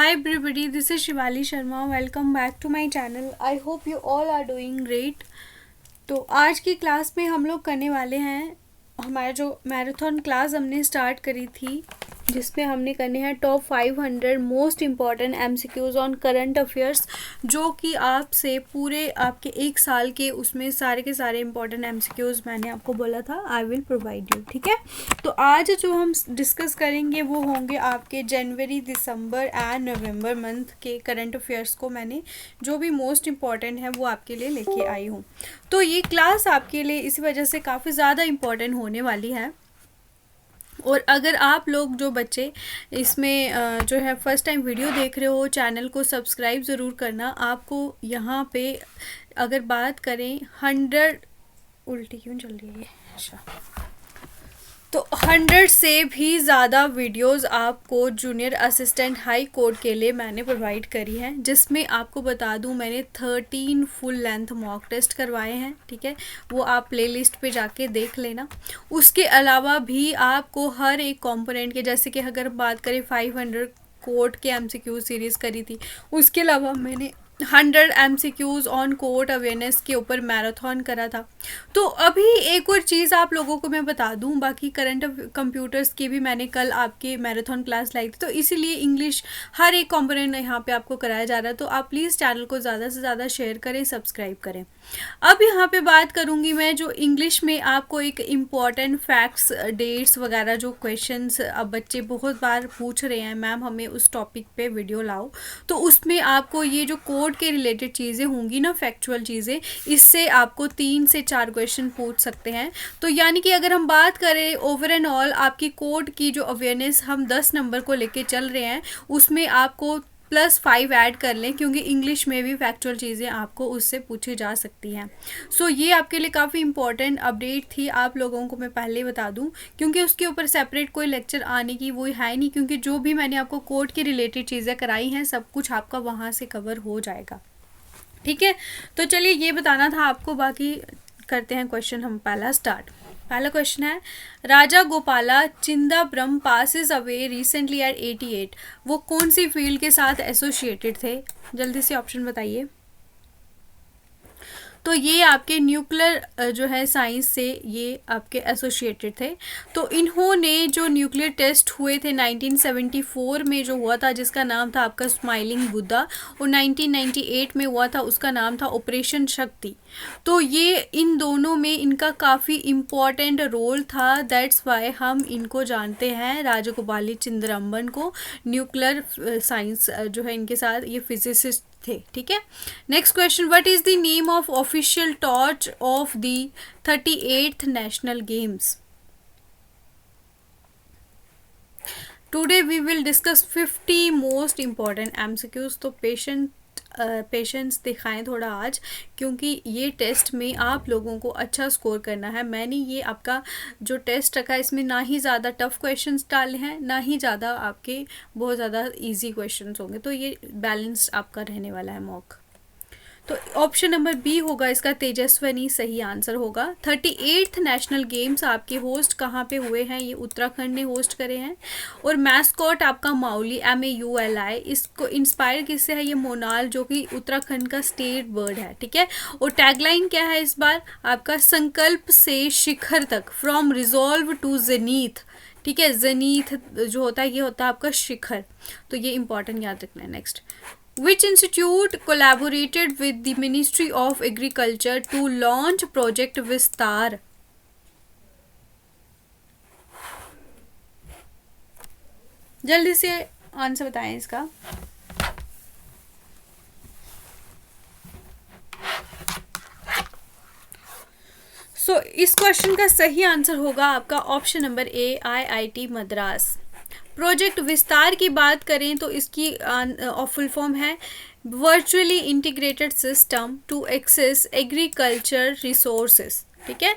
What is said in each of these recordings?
Hi everybody, this is Shivali Sharma. Welcome back to my channel. I hope you all are doing great. तो आज की class में हम लोग करने वाले हैं हमारा जो मैराथन क्लास हमने स्टार्ट करी थी, जिसमें हमने करने हैं top 500 most important MCQs on current affairs, जो कि आपसे पूरे आपके एक साल के उसमें सारे के सारे इम्पॉर्टेंट एमसीक्यूज़ मैंने आपको बोला था आई विल प्रोवाइड यू. ठीक है, तो आज जो हम डिस्कस करेंगे वो होंगे आपके जनवरी, दिसंबर एंड नवंबर मंथ के करंट अफेयर्स को मैंने जो भी मोस्ट इम्पॉर्टेंट है वो आपके लिए लेके आई हूँ. तो ये क्लास आपके लिए इसी वजह से काफ़ी ज़्यादा इम्पॉर्टेंट होने वाली है. और अगर आप लोग जो बच्चे इसमें जो है फर्स्ट टाइम वीडियो देख रहे हो, चैनल को सब्सक्राइब ज़रूर करना. आपको यहाँ पे अगर बात करें 100 उल्टी क्यों चल रही है, अच्छा, तो 100 से भी ज़्यादा वीडियोस आपको जूनियर असिस्टेंट हाई कोर्ट के लिए मैंने प्रोवाइड करी हैं, जिसमें आपको बता दूं मैंने 13 फुल लेंथ मॉक टेस्ट करवाए हैं. ठीक है, वो आप प्लेलिस्ट पे जाके देख लेना. उसके अलावा भी आपको हर एक कंपोनेंट के, जैसे कि अगर बात करें 500 कोर्ट के एमसीक्यू सीरीज़ करी थी, उसके अलावा मैंने 100 एमसीक्यूज़ ऑन कोर्ट अवेयरनेस के ऊपर मैराथन करा था. तो अभी एक और चीज़ आप लोगों को मैं बता दूं, बाकी करंट कंप्यूटर्स की भी मैंने कल आपके मैराथन क्लास लाई थी, तो इसीलिए इंग्लिश हर एक कंपोनेंट यहाँ पे आपको कराया जा रहा है. तो आप प्लीज़ चैनल को ज़्यादा से ज़्यादा शेयर करें, सब्सक्राइब करें. अब यहाँ पे बात करूँगी मैं जो इंग्लिश में आपको एक इम्पॉर्टेंट फैक्ट्स, डेट्स वगैरह जो क्वेश्चंस अब बच्चे बहुत बार पूछ रहे हैं, मैम हमें उस टॉपिक पे वीडियो लाओ, तो उसमें आपको ये जो कोड के रिलेटेड चीज़ें होंगी ना, फैक्चुअल चीज़ें, इससे आपको 3 से 4 क्वेश्चन पूछ सकते हैं. तो यानी कि अगर हम बात करें ओवर एंड ऑल आपकी कोड की जो अवेयरनेस हम 10 नंबर को लेके चल रहे हैं, उसमें आपको +5 ऐड कर लें, क्योंकि इंग्लिश में भी फैक्चुअल चीज़ें आपको उससे पूछी जा सकती हैं. सो ये आपके लिए काफ़ी इंपॉर्टेंट अपडेट थी. आप लोगों को मैं पहले बता दूं, क्योंकि उसके ऊपर सेपरेट कोई लेक्चर आने की वो है नहीं, क्योंकि जो भी मैंने आपको कोड के रिलेटेड चीज़ें कराई हैं सब कुछ आपका वहाँ से कवर हो जाएगा. ठीक है, तो चलिए ये बताना था आपको. बाकी करते हैं क्वेश्चन हम पहला स्टार्ट. पहला क्वेश्चन है, Raja Gopala Chidambaram passes away recently at 88, वो कौन सी फील्ड के साथ एसोसिएटेड थे? जल्दी से ऑप्शन बताइए. तो ये आपके न्यूक्लियर जो है साइंस से ये आपके एसोसिएटेड थे. तो इन्होंने जो न्यूक्लियर टेस्ट हुए थे 1974 में जो हुआ था, जिसका नाम था आपका स्माइलिंग बुद्धा, और 1998 में हुआ था, उसका नाम था ऑपरेशन शक्ति. तो ये इन दोनों में इनका काफ़ी इम्पॉर्टेंट रोल था. दैट्स वाई हम इनको जानते हैं, राजगोपाल चिदम्बरम को, न्यूक्लियर साइंस जो है इनके साथ ये फिजिसिस्ट थे. ठीक है, next question, what is the name of official torch of the 38th national games? Today we will discuss 50 most important MCQs. तो पेशेंस दिखाएं थोड़ा आज, क्योंकि ये टेस्ट में आप लोगों को अच्छा स्कोर करना है. मैंने ये आपका जो टेस्ट रखा है इसमें ना ही ज़्यादा टफ क्वेश्चंस डाले हैं, ना ही ज़्यादा आपके बहुत ज़्यादा इजी क्वेश्चंस होंगे. तो ये बैलेंस्ड आपका रहने वाला है मॉक. तो ऑप्शन नंबर बी होगा इसका, तेजस्विनी सही आंसर होगा. 38th नेशनल गेम्स आपके होस्ट कहाँ पे हुए हैं? ये उत्तराखंड ने होस्ट करे हैं. और मैस्कॉट आपका माउली, MAULI, इसको इंस्पायर किससे है? ये मोनाल, जो कि उत्तराखंड का स्टेट बर्ड है. ठीक है, और टैगलाइन क्या है इस बार आपका? संकल्प से शिखर तक, फ्रॉम रिजॉल्व टू जेनीथ. ठीक है, जेनीथ जो होता है ये होता है आपका शिखर. तो ये इंपॉर्टेंट याद रखना है. Next, which institute collaborated with the Ministry of Agriculture to launch Project Vistar? जल्दी से आंसर बताएं इसका. इस क्वेश्चन का सही आंसर होगा आपका option number A, IIT Madras. Project Vistaar की बात करें तो इसकी फुल फॉर्म है virtually integrated system to access agriculture resources. ठीक है,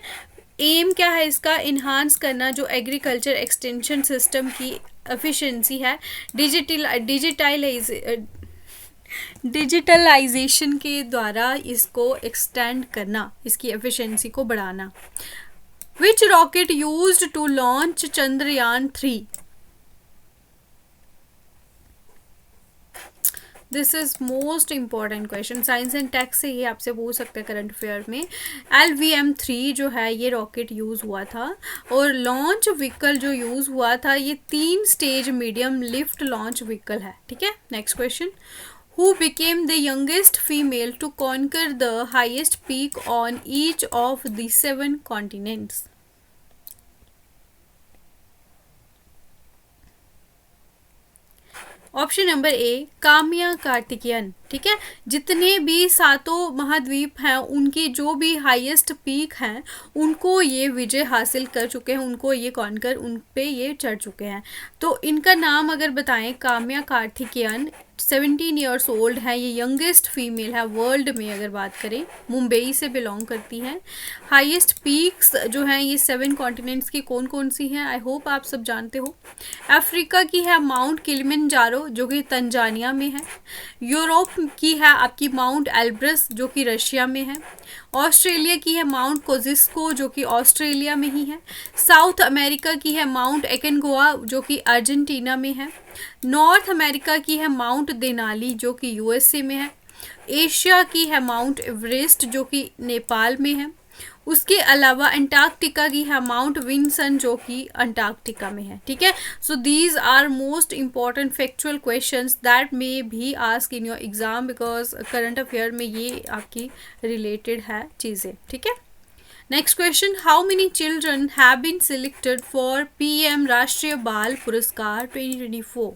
एम क्या है इसका? इन्हांस करना जो एग्रीकल्चर एक्सटेंशन सिस्टम की एफिशिएंसी है, डिजिटलाइजेशन के द्वारा इसको एक्सटेंड करना, इसकी एफिशिएंसी को बढ़ाना. Which rocket used to launch Chandrayaan 3? This is most important question, science and tech से ये आपसे पूछ सकते हैं करंट अफेयर में। LVM-3 जो है ये रॉकेट यूज़ हुआ था, और लॉन्च व्हीकल जो यूज़ हुआ था ये 3 stage medium lift launch vehicle है, ठीक है। Next question, who became the youngest female to conquer the highest peak on each of the 7 continents? Option number A Kamya Karthikeyan, ठीक है। जितने भी सातों महाद्वीप हैं उनकी जो भी हाईएस्ट पीक हैं उनको ये विजय हासिल कर चुके हैं, उनको ये कॉन्कर उन पे ये चढ़ चुके हैं। तो इनका नाम अगर बताएं, काम्या कार्तिकेयन 17 ईयर्स ओल्ड है, ये यंगेस्ट फीमेल है वर्ल्ड में अगर बात करें, मुंबई से बिलोंग करती हैं। हाईएस्ट पीक्स जो हैं ये 7 कॉन्टिनेंट्स की कौन कौन सी हैं, आई होप आप सब जानते हो। अफ्रीका की है माउंट किलिमंजारो जो कि तंजानिया में है। यूरोप की है आपकी माउंट एल्ब्रस जो कि रशिया में है। ऑस्ट्रेलिया की है माउंट कोजिस्को जो कि ऑस्ट्रेलिया में ही है। साउथ अमेरिका की है माउंट एकेनगुआ जो कि अर्जेंटीना में है। नॉर्थ अमेरिका की है माउंट देनाली जो कि यूएसए में है। एशिया की है माउंट एवरेस्ट जो कि नेपाल में है। उसके अलावा अंटार्कटिका की है माउंट विंसन जो कि अंटार्कटिका में है, ठीक है। So these are most important factual questions that may be ask in your exam, because current affair में ये आपकी रिलेटेड है चीज़ें, ठीक है। Next question, how many children have been selected for PM Rashtriya बाल पुरस्कार 2024?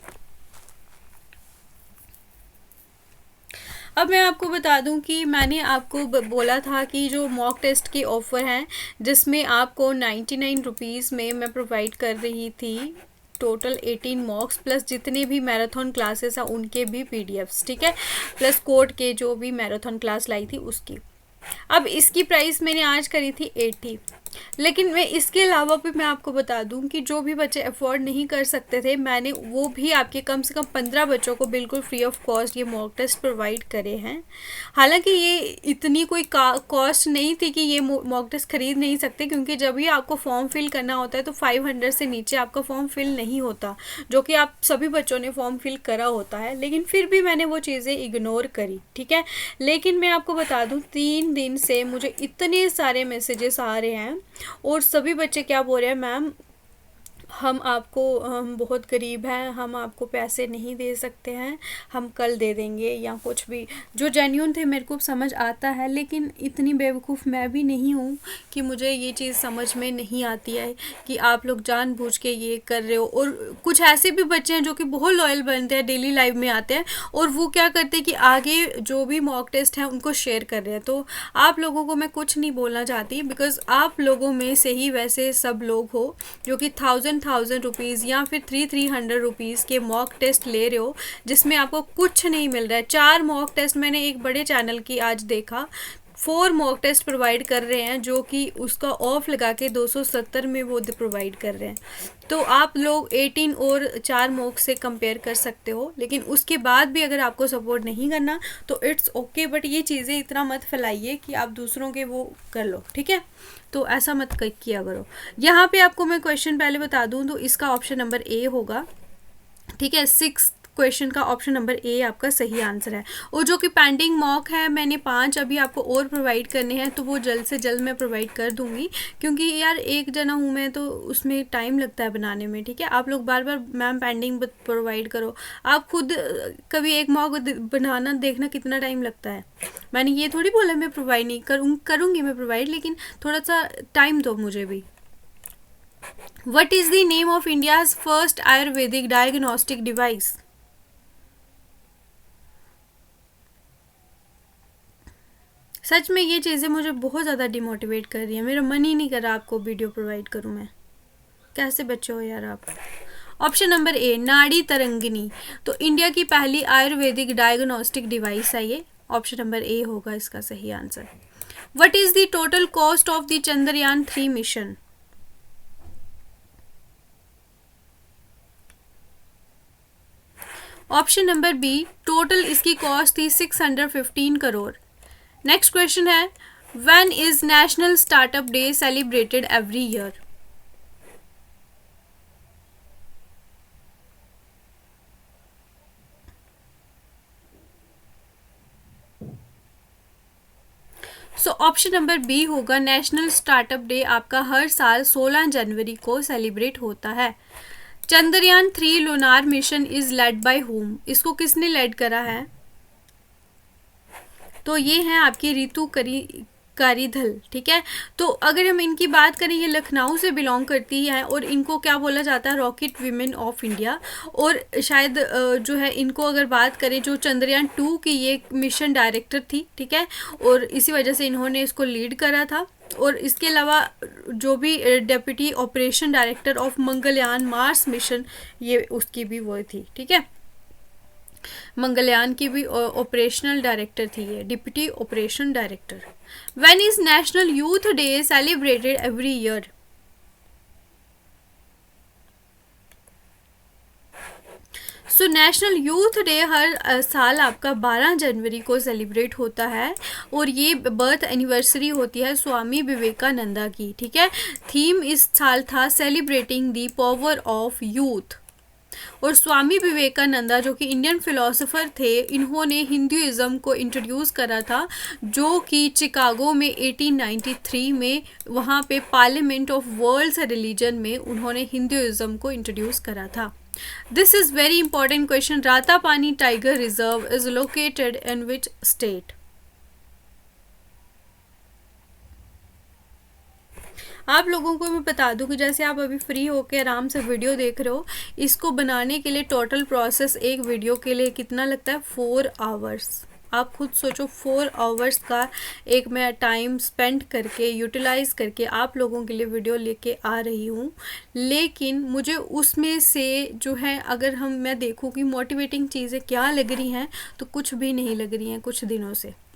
अब मैं आपको बता दूं कि मैंने आपको बोला था कि जो मॉक टेस्ट के ऑफ़र हैं जिसमें आपको 99 रुपीज़ में मैं प्रोवाइड कर रही थी टोटल 18 मॉक्स प्लस जितने भी मैराथन क्लासेस हैं उनके भी PDFs, ठीक है, प्लस कोड के जो भी मैराथन क्लास लाई थी उसकी। अब इसकी प्राइस मैंने आज करी थी 80, लेकिन मैं इसके अलावा भी मैं आपको बता दूं कि जो भी बच्चे अफोर्ड नहीं कर सकते थे मैंने वो भी आपके कम से कम 15 बच्चों को बिल्कुल फ्री ऑफ कॉस्ट ये मॉक टेस्ट प्रोवाइड करे हैं। हालांकि ये इतनी कोई कॉस्ट नहीं थी कि ये मॉक टेस्ट खरीद नहीं सकते, क्योंकि जब भी आपको फॉर्म फिल करना होता है तो 500 से नीचे आपका फॉर्म फिल नहीं होता, जो कि आप सभी बच्चों ने फॉर्म फिल करा होता है, लेकिन फिर भी मैंने वो चीज़ें इग्नोर करी, ठीक है। लेकिन मैं आपको बता दूँ 3 दिन से मुझे इतने सारे मैसेजेस आ रहे हैं और सभी बच्चे क्या बोल रहे हैं, मैम हम बहुत गरीब हैं, हम आपको पैसे नहीं दे सकते हैं, हम कल दे देंगे या कुछ भी। जो जेन्यून थे मेरे को समझ आता है, लेकिन इतनी बेवकूफ़ मैं भी नहीं हूँ कि मुझे ये चीज़ समझ में नहीं आती है कि आप लोग जानबूझ के ये कर रहे हो। और कुछ ऐसे भी बच्चे हैं जो कि बहुत लॉयल बनते हैं, डेली लाइफ में आते हैं और वो क्या करते हैं कि आगे जो भी मॉक टेस्ट हैं उनको शेयर कर रहे हैं। तो आप लोगों को मैं कुछ नहीं बोलना चाहती, बिकॉज़ आप लोगों में से ही वैसे सब लोग हो जो कि 1000 रुपीज़ या फिर 300 रुपीज़ के मॉक टेस्ट ले रहे हो जिसमें आपको कुछ नहीं मिल रहा है। 4 मॉक टेस्ट मैंने एक बड़े चैनल की आज देखा, 4 मॉक टेस्ट प्रोवाइड कर रहे हैं जो कि उसका ऑफ लगा के 270 में वो प्रोवाइड कर रहे हैं। तो आप लोग 18 और 4 मॉक से कंपेयर कर सकते हो, लेकिन उसके बाद भी अगर आपको सपोर्ट नहीं करना तो इट्स ओके, बट ये चीज़ें इतना मत फैलाइए कि आप दूसरों के वो कर लो, ठीक है। तो ऐसा मत किया करो। यहाँ पे आपको मैं क्वेश्चन पहले बता दूँ तो इसका ऑप्शन नंबर ए होगा, ठीक है। 6 क्वेश्चन का ऑप्शन नंबर ए आपका सही आंसर है। और जो कि पेंडिंग मॉक है मैंने 5 अभी आपको और प्रोवाइड करने हैं, तो वो जल्द से जल्द मैं प्रोवाइड कर दूंगी, क्योंकि यार एक जना हूँ मैं तो उसमें टाइम लगता है बनाने में, ठीक है। आप लोग बार बार मैम पेंडिंग प्रोवाइड करो, आप खुद कभी एक मॉक बनाना देखना कितना टाइम लगता है। मैंने ये थोड़ी बोला मैं प्रोवाइड नहीं करूँगी मैं प्रोवाइड, लेकिन थोड़ा सा टाइम दो मुझे भी। What is the name of India's first Ayurvedic diagnostic device? सच में ये चीज़ें मुझे बहुत ज़्यादा डिमोटिवेट कर रही हैं, मेरा मन ही नहीं कर रहा आपको वीडियो प्रोवाइड करूँ मैं। कैसे बच्चे हो यार आप। ऑप्शन नंबर ए नाड़ी तरंगिनी, तो इंडिया की पहली आयुर्वेदिक डायग्नोस्टिक डिवाइस है ये। ऑप्शन नंबर ए होगा इसका सही answer. What is the total cost of the Chandrayaan 3 mission? Option number B total इसकी कॉस्ट थी 615 करोड़। नेक्स्ट क्वेश्चन है, when is national startup day celebrated every year? So option number B होगा, national startup day आपका हर साल 16 जनवरी को celebrate होता है। Chandrayaan 3 lunar mission is led by whom, इसको किसने लेड करा है? तो ये है आपकी रितु कारीधल, ठीक है। तो अगर हम इनकी बात करें, ये लखनऊ से बिलोंग करती है और इनको क्या बोला जाता है? Rocket women of India. और शायद जो है इनको अगर बात करें, जो चंद्रयान 2 की ये मिशन डायरेक्टर थी, ठीक है, और इसी वजह से इन्होंने इसको लीड करा था। और इसके अलावा जो भी deputy operation director of Mangalyaan Mars mission, ये उसकी भी वो थी, ठीक है, मंगलयान की भी ऑपरेशनल डायरेक्टर थी ये, deputy operation director. When is national youth day celebrated every year? So national youth day हर साल आपका 12 जनवरी को सेलिब्रेट होता है और ये बर्थ एनिवर्सरी होती है स्वामी विवेकानंदा की, ठीक है। थीम इस साल था celebrating the power of youth. और स्वामी विवेकानंदा जो कि इंडियन फिलोसोफर थे, इन्होंने हिंदुइज्म को इंट्रोड्यूस करा था, जो कि चिकागो में 1893 में वहाँ पे पार्लियामेंट ऑफ वर्ल्ड्स रिलीजन में उन्होंने हिंदुइज्म को इंट्रोड्यूस करा था। This is very important question. Ratapani tiger reserve is located in which state? आप लोगों को मैं बता दूं कि जैसे आप अभी फ्री होकर आराम से वीडियो देख रहे हो, इसको बनाने के लिए टोटल प्रोसेस एक वीडियो के लिए कितना लगता है? 4 आवर्स। आप खुद सोचो, 4 आवर्स का एक मैं टाइम स्पेंड करके यूटिलाइज करके आप लोगों के लिए वीडियो लेके आ रही हूँ। लेकिन मुझे उसमें से जो है, अगर मैं देखूँ कि मोटिवेटिंग चीज़ें क्या लग रही हैं, तो कुछ भी नहीं लग रही हैं कुछ दिनों से।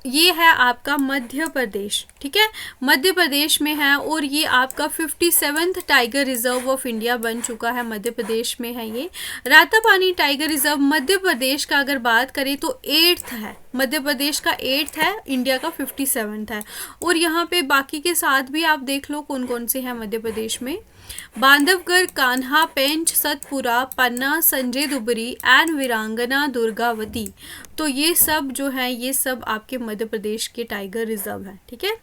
ये है आपका मध्य प्रदेश, ठीक है, मध्य प्रदेश में है और ये आपका 57th tiger reserve of India बन चुका है, मध्य प्रदेश में है ये। रातापानी टाइगर रिजर्व मध्य प्रदेश का अगर बात करें तो 8th है, मध्य प्रदेश का 8th है, इंडिया का 57th है। और यहाँ पे बाकी के साथ भी आप देख लो कौन कौन से हैं मध्य प्रदेश में। बांधवगढ़, कान्हा, पेंच, सतपुरा, पन्ना, संजय दुबरी एंड वीरांगना दुर्गावती। तो ये सब जो है, ये सब आपके मध्य प्रदेश के टाइगर रिजर्व है, ठीक है।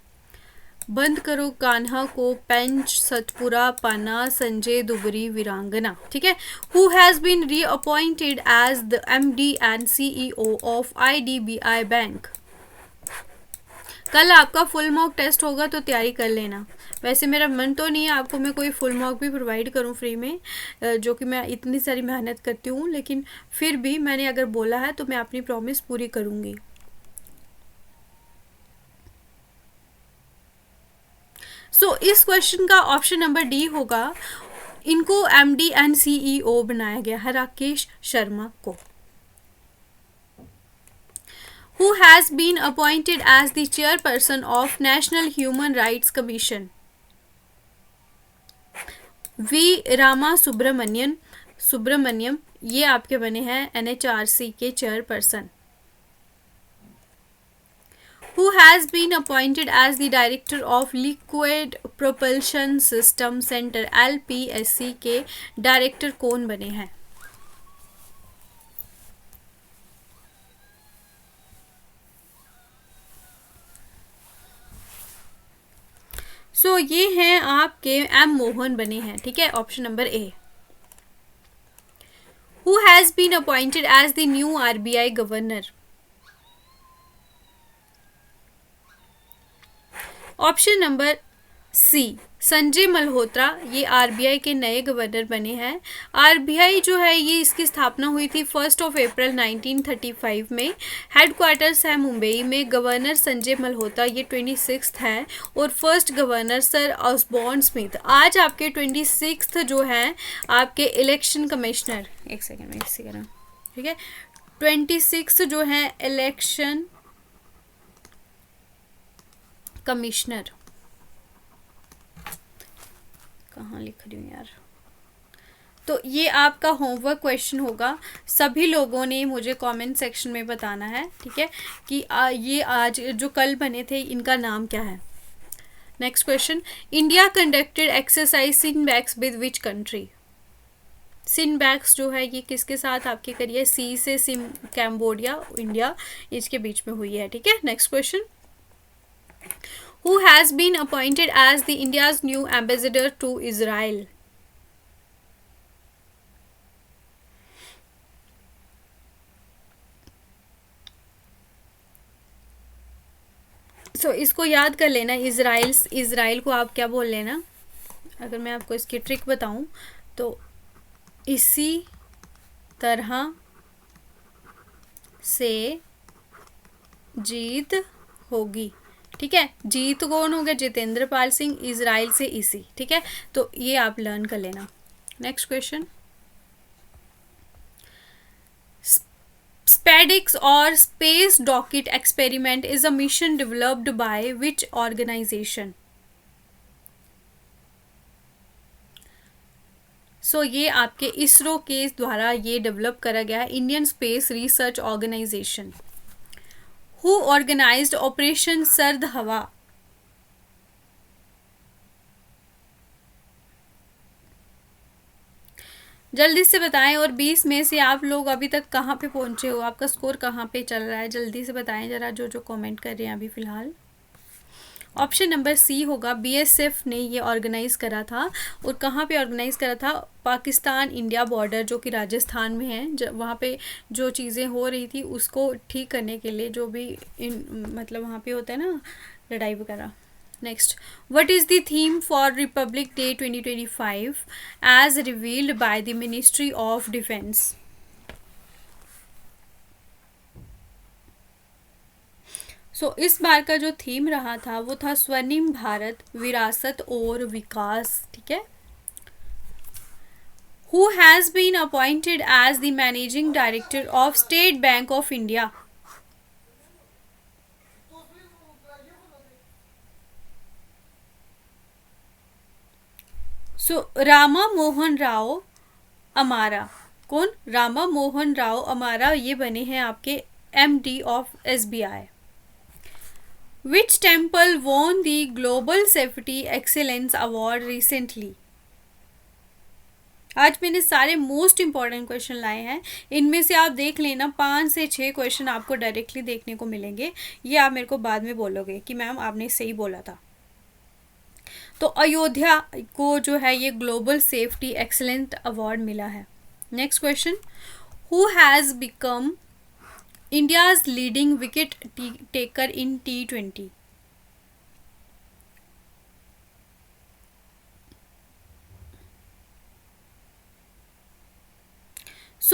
बंद करो कान्हा को, पेंच, सतपुरा, पन्ना, संजय दुबरी, वीरांगना, ठीक है। Who has been reappointed as the MD and CEO of IDBI bank? कल आपका फुल मॉक टेस्ट होगा तो तैयारी कर लेना। वैसे मेरा मन तो नहीं है आपको मैं कोई फुल मॉक भी प्रोवाइड करूं फ्री में, जो कि मैं इतनी सारी मेहनत करती हूं, लेकिन फिर भी मैंने अगर बोला है तो मैं अपनी प्रॉमिस पूरी करूंगी। इस क्वेश्चन का ऑप्शन नंबर डी होगा, इनको MD एंड CEO बनाया गया है, राकेश शर्मा को। Who has been appointed as the chairperson of National Human Rights Commission? V. Rama Subramaniam ये आपके बने हैं NHRC के chairperson. Who has been appointed as the director of Liquid Propulsion System Center LPSC के डायरेक्टर कौन बने हैं? ये हैं आपके M. मोहन बने हैं, ठीक है, option number A. Who has been appointed as the new RBI governor? Option number C, Sanjay Malhotra, ये RBI के नए गवर्नर बने हैं। RBI जो है ये इसकी स्थापना हुई थी 1 अप्रैल 1935 में। हेडक्वार्टर्स है मुंबई में। गवर्नर संजय मल्होत्रा ये 26th है और first governor sir Osborne Smith. आज आपके 26th जो हैं आपके इलेक्शन कमिश्नर, एक सेकेंड में इसी करना, ठीक है, 26 जो है इलेक्शन कमिश्नर, कहाँ लिख रही हूँ यार। तो ये आपका होमवर्क क्वेश्चन होगा, सभी लोगों ने मुझे कमेंट सेक्शन में बताना है, ठीक है, कि ये आज जो कल बने थे इनका नाम क्या है। Next question, India conducted exercise CINBAX with which country? CINBAX जो है ये किसके साथ आपके करी है, सी से सिम कैम्बोडिया इंडिया इसके बीच में हुई है, ठीक है। Next question, who has been appointed as the India's new ambassador to Israel. So इसको याद कर लेना, इजराइल को आप क्या बोल लेना, अगर मैं आपको इसकी ट्रिक बताऊं तो इसी तरह से जीत होगी, ठीक है। जीत कौन हो गया, जितेंद्र पाल सिंह, इजराइल से इसी, ठीक है। तो ये आप लर्न कर लेना। Next question, SPADIX or Space Rocket Experiment is a mission developed by which organization? ये आपके इसरो के द्वारा ये डेवलप करा गया है, Indian Space Research Organisation. Who organised operation Sard Hawa. जल्दी से बताएं, और 20 में से आप लोग अभी तक कहाँ पे पहुंचे हो, आपका स्कोर कहाँ पे चल रहा है, जल्दी से बताएं जरा, जो जो कमेंट कर रहे हैं अभी फ़िलहाल। ऑप्शन नंबर सी होगा, बीएसएफ ने ये ऑर्गेनाइज़ करा था, और कहाँ पे ऑर्गेनाइज़ करा था, पाकिस्तान इंडिया बॉर्डर जो कि राजस्थान में है, वहाँ पे जो चीज़ें हो रही थी उसको ठीक करने के लिए, जो भी मतलब वहाँ पे होता है ना लड़ाई वगैरह। Next, what is the theme for Republic Day 2025 as revealed by the Ministry of Defence. इस बार का जो थीम रहा था वो था स्वर्णिम भारत, विरासत और विकास, ठीक है। Who has been appointed as the managing director of State Bank of India. Rama Mohan Rao Amara, कौन, रामा मोहन राव अमारा ये बने हैं आपके MD of SBI। Which temple won the Global Safety Excellence Award recently? आज मैंने सारे मोस्ट इंपॉर्टेंट क्वेश्चन लाए हैं, इनमें से आप देख लेना 5 से 6 क्वेश्चन आपको डायरेक्टली देखने को मिलेंगे, ये आप मेरे को बाद में बोलोगे कि मैम आपने सही बोला था। तो अयोध्या को जो है ये ग्लोबल सेफ्टी एक्सीलेंट अवार्ड मिला है। Next question, who has become India's leading wicket taker in T20।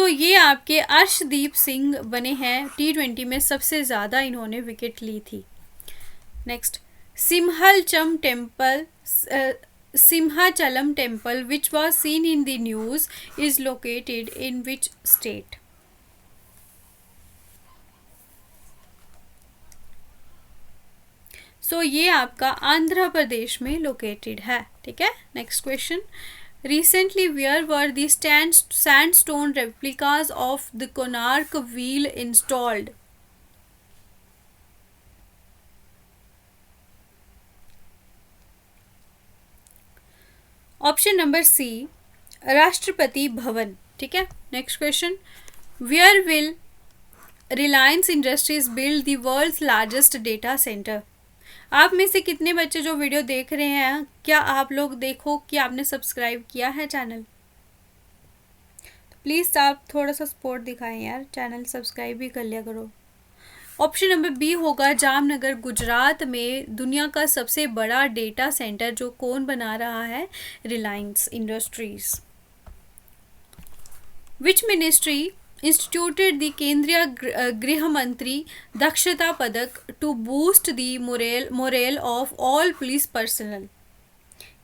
ये आपके अर्शदीप सिंह बने हैं, T20 में सबसे ज़्यादा इन्होंने विकेट ली थी। Next, Simhachalam temple which was seen in the news is located in which state. ये आपका आंध्र प्रदेश में लोकेटेड है, ठीक है। Next question, recently where were the sandstone replicas of the Konark wheel installed? Option number C, Rashtrapati Bhavan, ठीक है। Next question, where will Reliance Industries build the world's largest data centre. आप में से कितने बच्चे जो वीडियो देख रहे हैं, क्या आप लोग देखो कि आपने सब्सक्राइब किया है चैनल, तो प्लीज़ आप थोड़ा सा सपोर्ट दिखाएं यार, चैनल सब्सक्राइब भी कर लिया करो। ऑप्शन नंबर बी होगा, जामनगर गुजरात में दुनिया का सबसे बड़ा डेटा सेंटर जो कौन बना रहा है, Reliance Industries. Which ministry instituted the Kendriya गृह Mantri Dakshata Padak to boost the morale of all police personnel.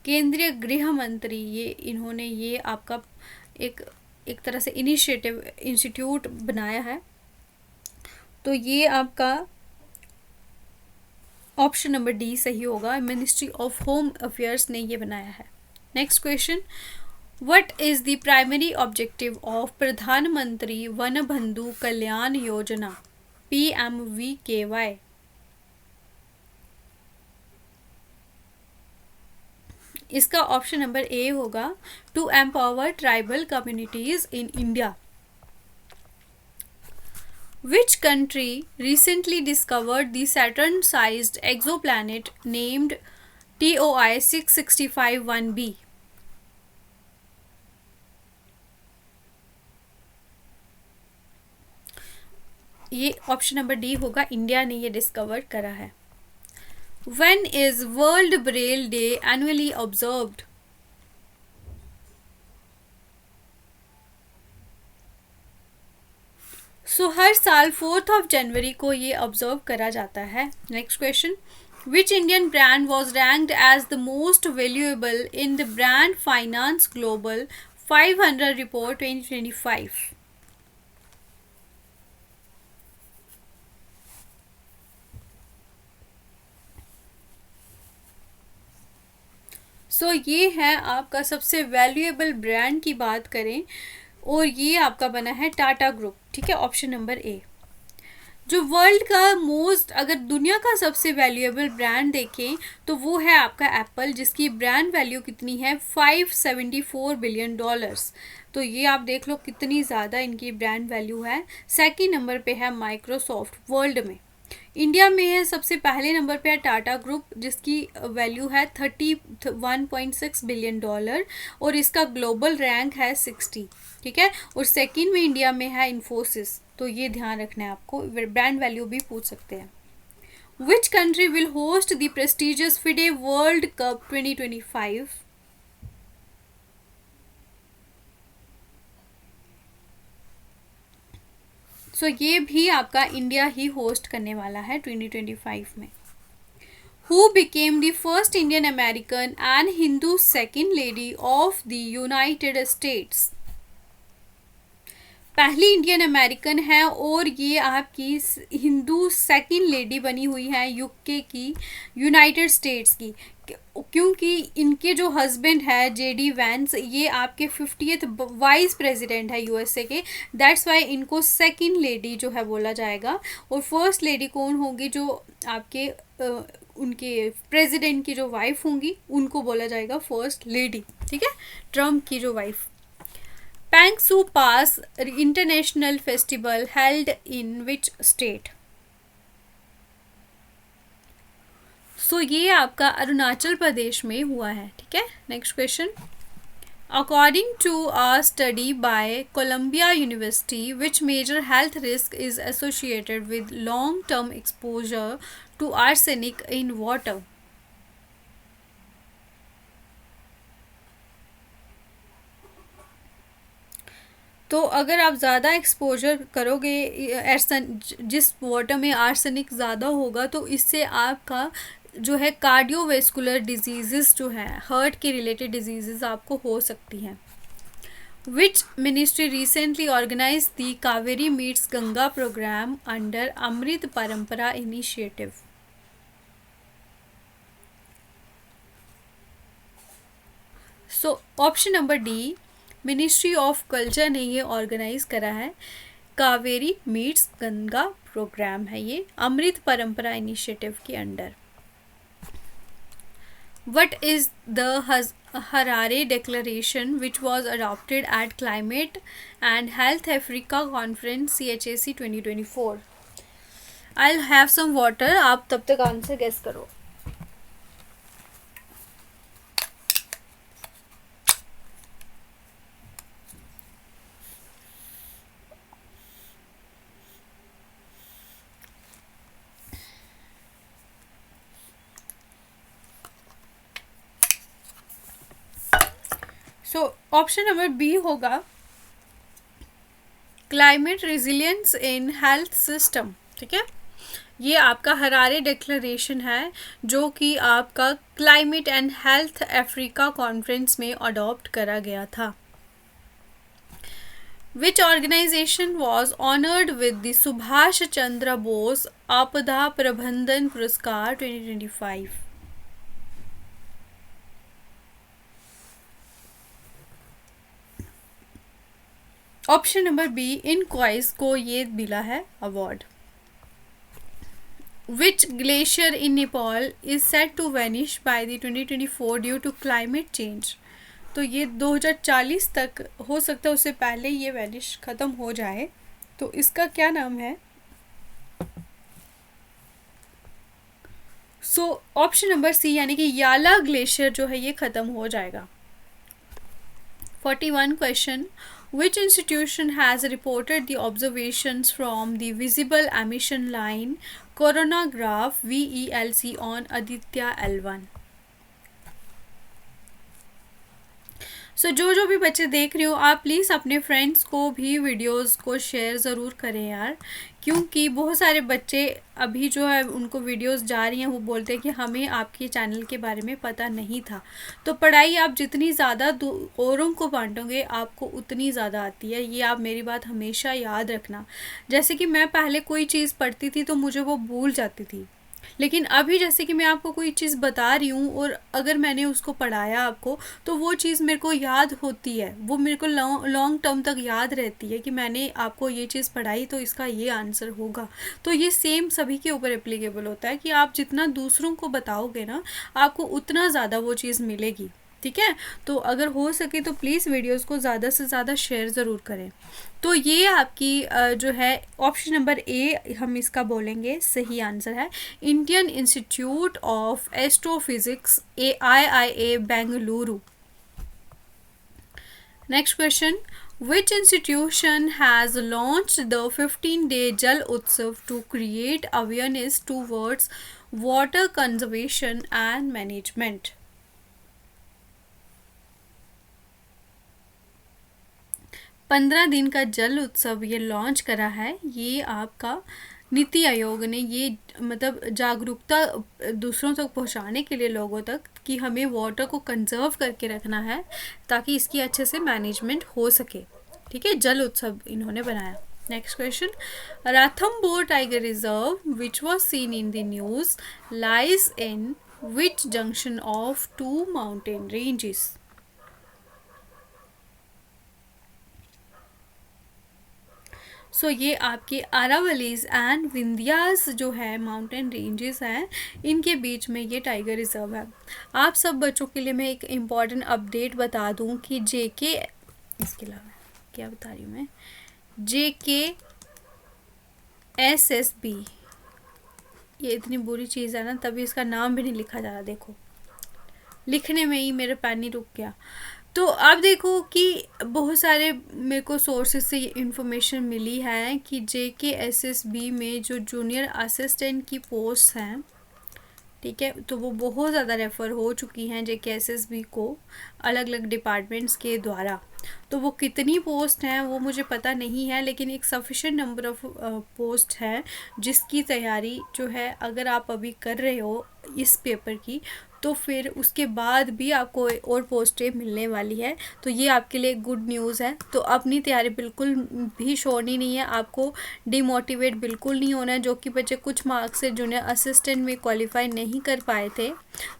केंद्रीय गृह मंत्री इन्होंने ये आपका एक तरह से इनिशिएटिव इंस्टीट्यूट बनाया है, तो ये आपका ऑप्शन नंबर डी सही होगा, मिनिस्ट्री ऑफ होम अफेयर्स ने ये बनाया है। Next question, What is the primary objective of Pradhanmantri Van Bandhu Kalyan Yojana PMVKY? इसका ऑप्शन नंबर ए होगा, to empower tribal communities in India. Which country recently discovered the Saturn-sized exoplanet named TOI 6651b? ये option number D होगा, India ने ये discover करा है। When is World Braille Day annually observed? सो हर साल 4 जनवरी को ये ऑब्जर्व करा जाता है। Next question, which Indian brand was ranked as the most valuable in the brand finance global 500 report 2025? So ये है आपका सबसे वैल्यूएबल ब्रांड की बात करें, और ये आपका बना है टाटा ग्रुप। ठीक है, ऑप्शन नंबर ए। जो वर्ल्ड का मोस्ट, अगर दुनिया का सबसे वैल्यूएबल ब्रांड देखें तो वो है आपका एप्पल, जिसकी ब्रांड वैल्यू कितनी है, $574 बिलियन। तो ये आप देख लो कितनी ज़्यादा इनकी ब्रांड वैल्यू है। सेकंड नंबर पे है माइक्रोसॉफ्ट वर्ल्ड में। इंडिया में है सबसे पहले नंबर पे है टाटा ग्रुप, जिसकी वैल्यू है $31.6 बिलियन, और इसका ग्लोबल रैंक है 60। ठीक है, और सेकंड में इंडिया में है इन्फोसिस। तो ये ध्यान रखना है आपको, ब्रांड वैल्यू भी पूछ सकते हैं। Which country will host the prestigious FIDE world cup 2025? So ये भी आपका इंडिया ही होस्ट करने वाला है 2025 में। Who became the first Indian American and Hindu second lady of the United States? पहली इंडियन अमेरिकन है और ये आपकी हिंदू सेकंड लेडी बनी हुई है यूके की, यूनाइटेड स्टेट्स की, क्योंकि इनके जो हस्बैंड है जेडी वैंस, ये आपके 50th वाइस प्रेसिडेंट है यूएसए के। दैट्स वाई इनको सेकंड लेडी जो है बोला जाएगा। और फर्स्ट लेडी कौन होगी, जो आपके उनके प्रेसिडेंट की जो वाइफ होंगी उनको बोला जाएगा फर्स्ट लेडी। ठीक है, ट्रम्प की जो wife. Pangsau pass international festival held in which state? So ये आपका अरुणाचल प्रदेश में हुआ है। ठीक है, next question, according to a study by Columbia university which major health risk is associated with long term exposure to arsenic in water? तो अगर आप ज़्यादा एक्सपोजर करोगे जिस वाटर में आर्सेनिक ज़्यादा होगा, तो इससे आपका जो है कार्डियोवेस्कुलर डिजीज़ जो है, हार्ट के रिलेटेड डिजीज़ आपको हो सकती हैं। Which ministry recently organise the Kaveri meets Ganga program under Amrit Parampara initiative? So option number D, ministry of culture ने ये ऑर्गेनाइज करा है। कावेरी मीट्स गंगा प्रोग्राम है ये, अमृत परंपरा इनिशिएटिव के under. What is the Harare Declaration which was adopted at Climate and Health Africa Conference CHAC 2024? I'll have some water, आप तब तक आंसर गेस करो। सो ऑप्शन नंबर बी होगा, climate resilience in health system. ठीक है, ये आपका हरारे डिक्लेरेशन है, जो कि आपका climate and health Africa conference में अडॉप्ट करा गया था। Which organisation was honoured with the Subhash Chandra Bose Aapda Prabandhan पुरस्कार 2025? ऑप्शन नंबर बी, इनक्वाइस को ये मिला है award. Which glacier in Nepal is said to vanish by the 2024 due to climate change? तो ये 2040 तक हो सकता है, उससे पहले ये वैनिश ख़त्म हो जाए। तो इसका क्या नाम है? सो ऑप्शन नंबर सी यानी कि याला ग्लेशियर जो है ये ख़त्म हो जाएगा। 41 question. Which institution has reported the observations from the visible emission line coronagraph VELC on Aditya L1? जो भी बच्चे देख रहे हो, आप प्लीज़ अपने फ्रेंड्स को भी वीडियोस को शेयर ज़रूर करें यार, क्योंकि बहुत सारे बच्चे अभी जो है उनको वीडियोस जा रही हैं, वो बोलते हैं कि हमें आपके चैनल के बारे में पता नहीं था। तो पढ़ाई आप जितनी ज़्यादा औरों को बांटोगे आपको उतनी ज़्यादा आती है, ये आप मेरी बात हमेशा याद रखना। जैसे कि मैं पहले कोई चीज़ पढ़ती थी तो मुझे वो भूल जाती थी, लेकिन अभी जैसे कि मैं आपको कोई चीज़ बता रही हूँ और अगर मैंने उसको पढ़ाया आपको तो वो चीज़ मेरे को याद होती है, वो मेरे को लॉन्ग टर्म तक याद रहती है कि मैंने आपको ये चीज़ पढ़ाई तो इसका ये आंसर होगा। तो ये सेम सभी के ऊपर एप्लीकेबल होता है कि आप जितना दूसरों को बताओगे ना आपको उतना ज़्यादा वो चीज़ मिलेगी। ठीक है, तो अगर हो सके तो प्लीज़ वीडियोस को ज़्यादा से ज़्यादा शेयर ज़रूर करें। तो ये आपकी जो है ऑप्शन नंबर ए हम इसका बोलेंगे सही आंसर है, Indian institute of astrophysics AIIA Bengaluru. Next question. Which institution has launched the 15-day Jal Utsav to create awareness towards water conservation and management? 15 दिन का जल उत्सव ये लॉन्च करा है, ये आपका नीति आयोग ने, ये मतलब जागरूकता दूसरों तक पहुंचाने के लिए लोगों तक कि हमें वाटर को कंजर्व करके रखना है ताकि इसकी अच्छे से मैनेजमेंट हो सके। ठीक है, जल उत्सव इन्होंने बनाया। Next question. Ranthambore tiger reserve which was seen in the news lies in which junction of two mountain ranges? ये आपके अरावलीज एंड विंध्यास जो है माउंटेन रेंजेस हैं, इनके बीच में ये टाइगर रिजर्व है। आप सब बच्चों के लिए मैं एक इम्पॉर्टेंट अपडेट बता दूं कि JK, इसके अलावा क्या बता रही हूँ मैं, JKSSB, ये इतनी बुरी चीज़ है ना, तभी इसका नाम भी नहीं लिखा जा रहा। देखो लिखने में ही मेरा पैन नहीं रुक गया। तो आप देखो कि बहुत सारे मेरे को सोर्सेज से ये इन्फॉर्मेशन मिली है कि JKSSB में जो जूनियर असिस्टेंट की पोस्ट हैं, ठीक है, तो वो बहुत ज़्यादा रेफ़र हो चुकी हैं JKSSB को अलग अलग डिपार्टमेंट्स के द्वारा। तो वो कितनी पोस्ट हैं वो मुझे पता नहीं है, लेकिन एक सफिशेंट नंबर ऑफ पोस्ट है जिसकी तैयारी जो है अगर आप अभी कर रहे हो इस पेपर की, तो फिर उसके बाद भी आपको और पोस्टें मिलने वाली है। तो ये आपके लिए गुड न्यूज़ है। तो अपनी तैयारी बिल्कुल भी छोड़नी नहीं है, आपको डिमोटिवेट बिल्कुल नहीं होना है। जो कि बच्चे कुछ मार्क्स से जूनियर असिस्टेंट में क्वालिफाई नहीं कर पाए थे,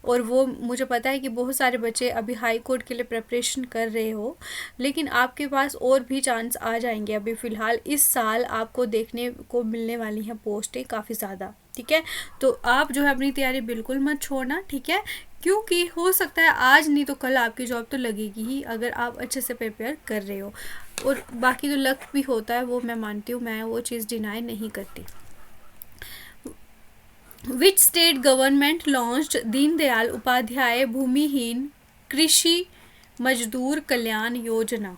और वो मुझे पता है कि बहुत सारे बच्चे अभी हाई कोर्ट के लिए प्रिपरेशन कर रहे हो, लेकिन आपके पास और भी चांस आ जाएंगे। अभी फ़िलहाल इस साल आपको देखने को मिलने वाली हैं पोस्टें काफ़ी ज़्यादा। ठीक है, तो आप जो है अपनी तैयारी बिल्कुल मत छोड़ना। ठीक है, क्योंकि हो सकता है आज नहीं तो कल आपकी जॉब तो लगेगी ही अगर आप अच्छे से प्रिपेयर कर रहे हो। और बाकी तो लक भी होता है, वो मैं मानती हूँ, मैं वो चीज़ डिनाई नहीं करती। Which state government launched Deendayal Upadhyay Bhoomihin Krishi मजदूर कल्याण योजना?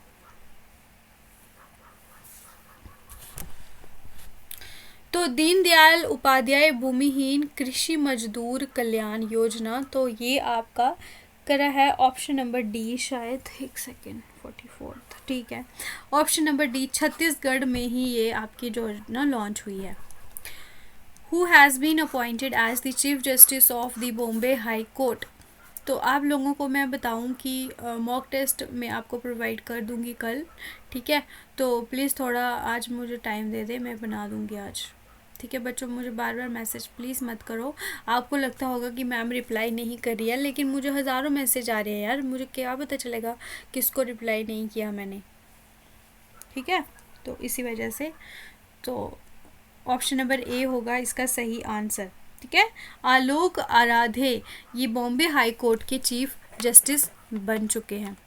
तो दीनदयाल उपाध्याय भूमिहीन कृषि मजदूर कल्याण योजना, तो ये आपका करा है ऑप्शन नंबर डी, शायद एक सेकेंड, 44। ठीक है, ऑप्शन नंबर डी, छत्तीसगढ़ में ही ये आपकी जो ना लॉन्च हुई है। Who has been appointed as the chief justice of the Bombay high court? तो आप लोगों को मैं बताऊं कि मॉक टेस्ट मैं आपको प्रोवाइड कर दूंगी कल। ठीक है, तो प्लीज़ थोड़ा आज मुझे टाइम दे दे, मैं बना दूंगी आज। ठीक है बच्चों, मुझे बार बार मैसेज प्लीज़ मत करो। आपको लगता होगा कि मैम रिप्लाई नहीं कर रही है, लेकिन मुझे हज़ारों मैसेज आ रहे हैं यार, मुझे क्या पता चलेगा किसको रिप्लाई नहीं किया मैंने। ठीक है, तो इसी वजह से तो ऑप्शन नंबर ए होगा इसका सही आंसर। ठीक है, आलोक आराधे ये बॉम्बे हाई कोर्ट के चीफ जस्टिस बन चुके हैं।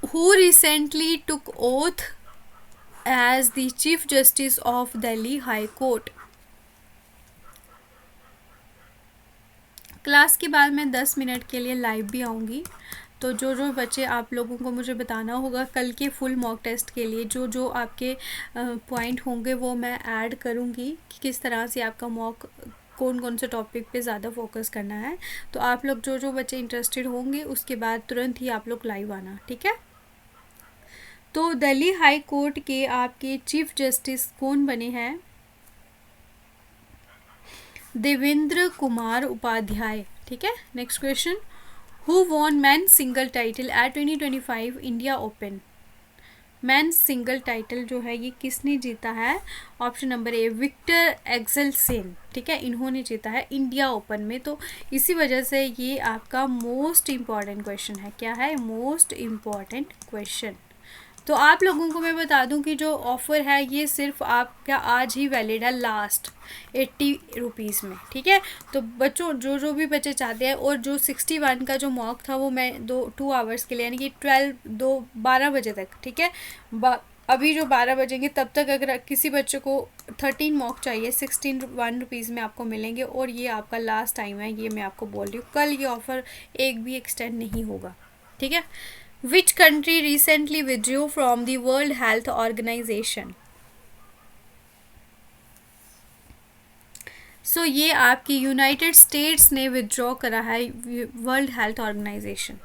Who recently took oath as the chief justice of Delhi high court. Class के बाद मैं 10 मिनट के लिए लाइव भी आऊँगी, तो जो जो बच्चे आप लोगों को मुझे बताना होगा कल के फुल मॉक टेस्ट के लिए, जो जो आपके पॉइंट होंगे वो मैं ऐड करूँगी कि किस तरह से आपका मॉक कौन कौन से टॉपिक पे ज़्यादा फोकस करना है। तो आप लोग जो जो बच्चे इंटरेस्टेड होंगे उसके बाद तुरंत ही आप लोग लाइव आना। ठीक है, तो दिल्ली हाई कोर्ट के आपके चीफ जस्टिस कौन बने हैं? देवेंद्र कुमार उपाध्याय। ठीक है, next question, who won man single title at 2025 India open. Man single title जो है ये किसने जीता है? ऑप्शन नंबर ए विक्टर एक्सेलसेन। ठीक है, इन्होंने जीता है इंडिया ओपन में। तो इसी वजह से ये आपका मोस्ट इम्पॉर्टेंट क्वेश्चन है। क्या है? Most important question. तो आप लोगों को मैं बता दूं कि जो ऑफ़र है ये सिर्फ आपका आज ही वैलिड है, लास्ट 80 रुपीज़ में। ठीक है, तो बच्चों जो जो भी बच्चे चाहते हैं, और जो 61 का जो मॉक था वो मैं 2 आवर्स के लिए यानी कि 12 बजे तक। ठीक है, अभी जो 12 बजेंगे तब तक अगर किसी बच्चे को 13 मॉक चाहिए 61 रुपीज़ में आपको मिलेंगे, और ये आपका लास्ट टाइम है, ये मैं आपको बोल रही हूँ। कल ये ऑफ़र एक भी एक्सटेंड नहीं होगा। ठीक है, Which country recently withdrew from the World Health Organization? So ये आपकी यूनाइटेड स्टेट्स ने विदड्रॉ करा है World Health Organisation.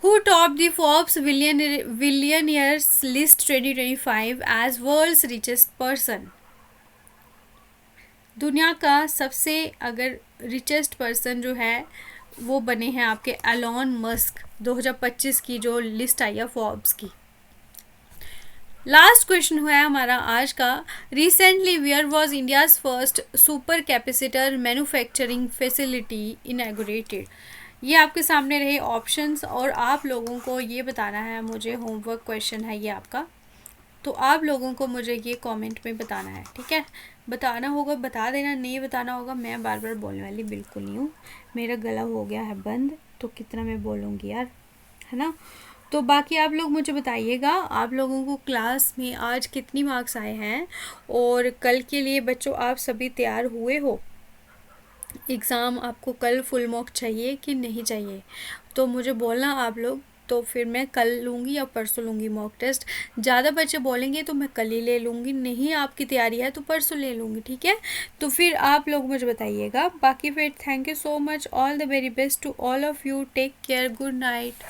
Who topped the Forbes Billionaires List 2025 as world's richest person? दुनिया का सबसे अगर रिचेस्ट पर्सन जो है वो बने हैं आपके एलॉन मस्क। 2025 की जो लिस्ट आई है फॉर्ब्स की। लास्ट क्वेश्चन हुआ है हमारा आज का, recently where was India's first super capacitor manufacturing facility inaugurated. ये आपके सामने रहे ऑप्शंस, और आप लोगों को ये बताना है मुझे, होमवर्क क्वेश्चन है ये आपका। तो आप लोगों को मुझे ये कमेंट में बताना है। ठीक है, बताना होगा, बता देना, नहीं बताना होगा। मैं बार बार बोलने वाली बिल्कुल नहीं हूँ, मेरा गला हो गया है बंद, तो कितना मैं बोलूँगी यार, है ना। तो बाकी आप लोग मुझे बताइएगा आप लोगों को क्लास में आज कितनी मार्क्स आए हैं, और कल के लिए बच्चों आप सभी तैयार हुए हो? एग्ज़ाम आपको कल फुल मॉक चाहिए कि नहीं चाहिए, तो मुझे बोलना आप लोग। तो फिर मैं कल लूँगी या परसों लूँगी मॉक टेस्ट। ज़्यादा बच्चे बोलेंगे तो मैं कल ही ले लूँगी, नहीं आपकी तैयारी है तो परसों ले लूँगी। ठीक है, तो फिर आप लोग मुझे बताइएगा। बाकी फिर thank you so much, all the very best to all of you, take care, good night.